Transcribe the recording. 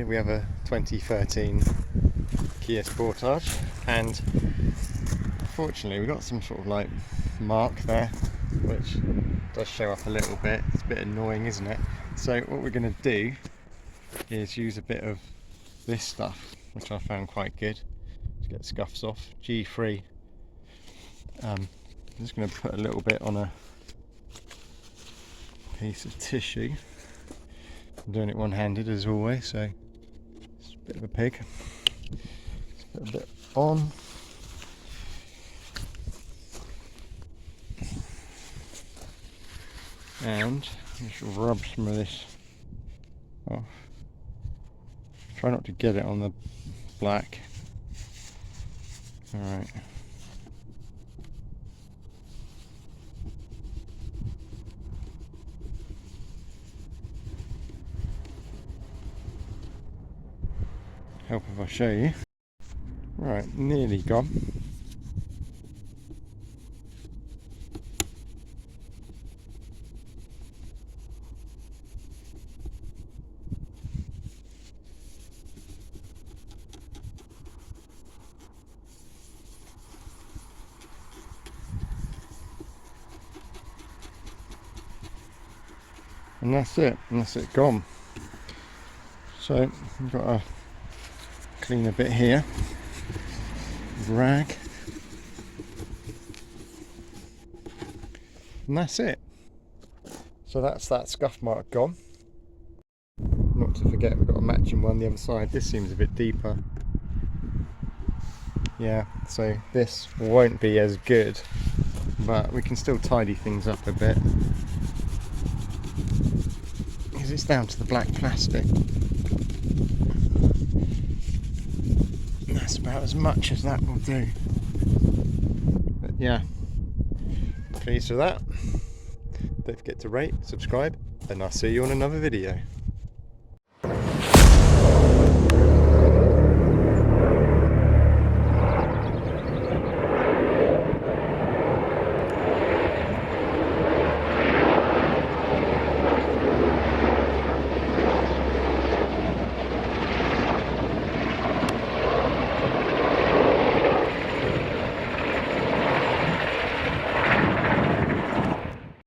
we have a 2013 Kia Sportage, and unfortunately we got some sort of like mark there which does show up a little bit. It's a bit annoying, isn't it? So what we're going to do is use a bit of this stuff, which I found quite good, to get scuffs off. G3. I'm just going to put a little bit on a piece of tissue. I'm doing it one-handed as always, so it's a bit of a pig. Just put a bit on. And just rub some of this off. Try not to get it on the black. Alright. Help if I show you. Right, nearly gone. And that's it gone. So we've got to clean a bit here, rag, and that's it. So that's that scuff mark gone. Not to forget, we've got a matching one the other side. This seems a bit deeper. Yeah, so this won't be as good, but we can still tidy things up a bit. Because it's down to the black plastic. And that's about as much as that will do. But yeah, pleased with that. Don't forget to rate, subscribe, and I'll see you on another video.